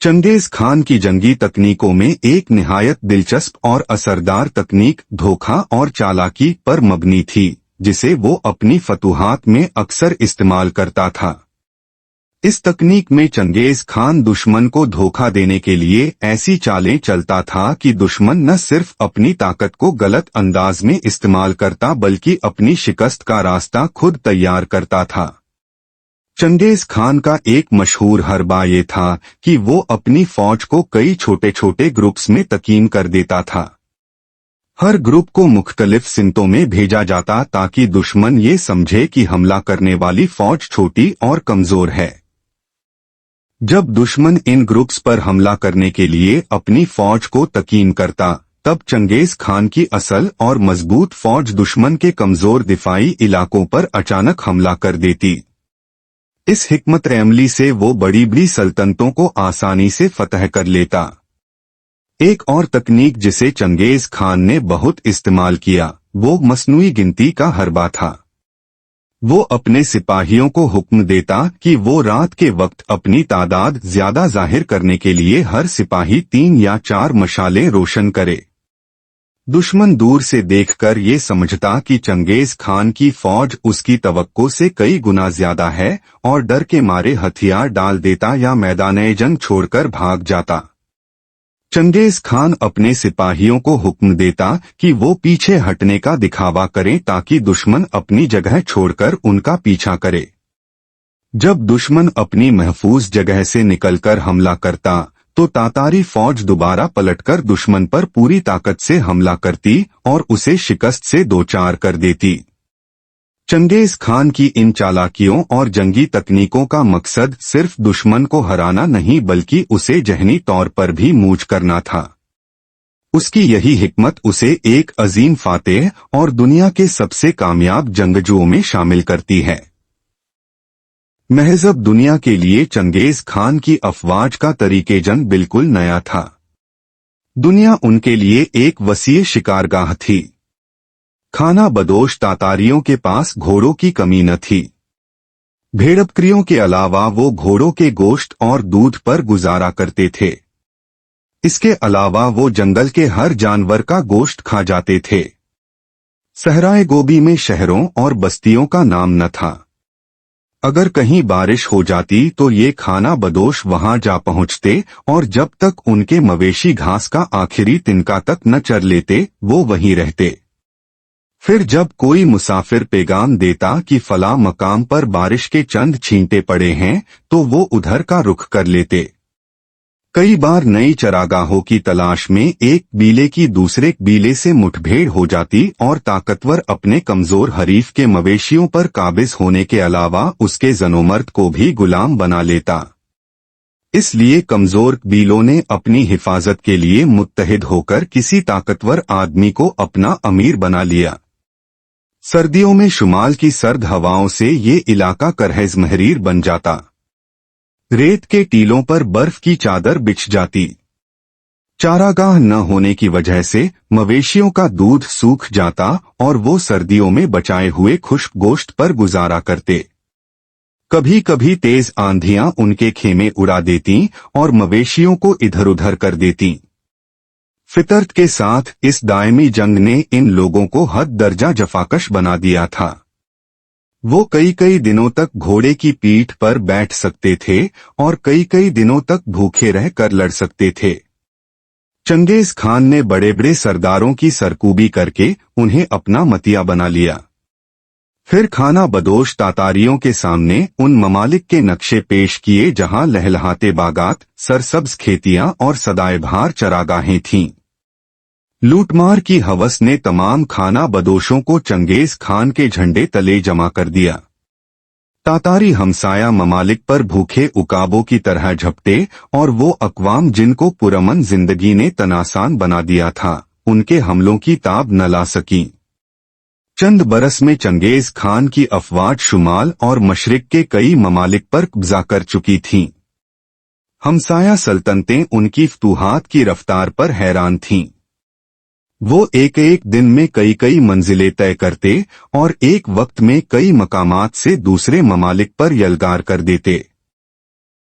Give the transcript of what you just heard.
Genghis Khan की जंगी तकनीकों में एक निहायत दिलचस्प और असरदार तकनीक धोखा और चालाकी पर मबनी थी, जिसे वो अपनी फतूहात में अक्सर इस्तेमाल करता था। इस तकनीक में चंगेज खान दुश्मन को धोखा देने के लिए ऐसी चालें चलता था कि दुश्मन न सिर्फ अपनी ताकत को गलत अंदाज में इस्तेमाल करता बल्कि अपनी शिकस्त का रास्ता खुद तैयार करता था। चंगेज खान का एक मशहूर हरबा ये था कि वो अपनी फौज को कई छोटे छोटे ग्रुप्स में तकीम कर देता था। हर ग्रुप को मुख्तलिफ सिमतों में भेजा जाता ताकि दुश्मन ये समझे कि हमला करने वाली फौज छोटी और कमजोर है। जब दुश्मन इन ग्रुप्स पर हमला करने के लिए अपनी फौज को तकीम करता, तब चंगेज खान की असल और मजबूत फौज दुश्मन के कमजोर दिफाई इलाकों पर अचानक हमला कर देती। इस हिकमत अमली से वो बड़ी बड़ी सल्तनतों को आसानी से फतह कर लेता। एक और तकनीक जिसे चंगेज खान ने बहुत इस्तेमाल किया वो मसनूई गिनती का हरबा था। वो अपने सिपाहियों को हुक्म देता कि वो रात के वक्त अपनी तादाद ज्यादा जाहिर करने के लिए हर सिपाही 3 या 4 मशालें रोशन करे। दुश्मन दूर से देखकर ये समझता कि चंगेज खान की फौज उसकी तवक्को से कई गुना ज्यादा है और डर के मारे हथियार डाल देता या मैदान जंग छोड़कर भाग जाता। चंगेज खान अपने सिपाहियों को हुक्म देता कि वो पीछे हटने का दिखावा करें ताकि दुश्मन अपनी जगह छोड़कर उनका पीछा करे। जब दुश्मन अपनी महफूज जगह से निकलकर हमला करता तो तातारी फौज दोबारा पलटकर दुश्मन पर पूरी ताकत से हमला करती और उसे शिकस्त से दोचार कर देती। चंगेज खान की इन चालाकियों और जंगी तकनीकों का मकसद सिर्फ दुश्मन को हराना नहीं बल्कि उसे जहनी तौर पर भी मूज करना था। उसकी यही हिकमत उसे एक अजीम फातेह और दुनिया के सबसे कामयाब जंगजुओं में शामिल करती है। महज़ अब दुनिया के लिए चंगेज खान की अफवाज का तरीके जंग बिल्कुल नया था। दुनिया उनके लिए एक वसीह शिकारगाह थी। खाना बदोश तातारियों के पास घोड़ों की कमी न थी। भेड़बकरियों के अलावा वो घोड़ों के गोश्त और दूध पर गुजारा करते थे। इसके अलावा वो जंगल के हर जानवर का गोश्त खा जाते थे। सहराए गोबी में शहरों और बस्तियों का नाम न था। अगर कहीं बारिश हो जाती तो ये खाना बदोश वहां जा पहुंचते और जब तक उनके मवेशी घास का आखिरी तिनका तक न चर लेते वो वहीं रहते। फिर जब कोई मुसाफिर पैगाम देता कि फला मकाम पर बारिश के चंद छींटे पड़े हैं तो वो उधर का रुख कर लेते। कई बार नई चरागाहों की तलाश में एक बीले की दूसरे बीले से मुठभेड़ हो जाती और ताकतवर अपने कमजोर हरीफ के मवेशियों पर काबिज होने के अलावा उसके जनोमर्द को भी गुलाम बना लेता। इसलिए कमजोर बीलों ने अपनी हिफाजत के लिए मुत्तहिद होकर किसी ताकतवर आदमी को अपना अमीर बना लिया। सर्दियों में शुमाल की सर्द हवाओं से ये इलाका करहज़ महरीर बन जाता। रेत के टीलों पर बर्फ की चादर बिछ जाती। चारागाह न होने की वजह से मवेशियों का दूध सूख जाता और वो सर्दियों में बचाए हुए खुश्क गोश्त पर गुजारा करते। कभी कभी तेज आंधियां उनके खेमे उड़ा देती और मवेशियों को इधर उधर कर देती। फितरत के साथ इस दायमी जंग ने इन लोगों को हद दर्जा जफाकश बना दिया था। वो कई कई दिनों तक घोड़े की पीठ पर बैठ सकते थे और कई कई दिनों तक भूखे रह कर लड़ सकते थे। चंगेज खान ने बड़े बड़े सरदारों की सरकूबी करके उन्हें अपना मतिया बना लिया। फिर खाना बदोश तातारियों के सामने उन ममालिक के नक्शे पेश किए जहां लहलहाते बागात, सरसब्ज खेतियां और सदाएबहार चरागाहें थीं। लूटमार की हवस ने तमाम खाना बदोशों को चंगेज खान के झंडे तले जमा कर दिया। तातारी हमसाया ममालिक पर भूखे उकाबों की तरह झपटे और वो अक़वाम जिनको पुरअमन जिंदगी ने तनासान बना दिया था, उनके हमलों की ताब न ला सकी। चंद बरस में चंगेज खान की अफवाज शुमाल और मशरिक के कई ममालिक पर कब्जा कर चुकी थीं। हमसाया सल्तनतें उनकी फतूहात की रफ्तार पर हैरान थीं। वो एक एक दिन में कई कई मंजिलें तय करते और एक वक्त में कई मकामात से दूसरे ममालिक पर यलगार कर देते।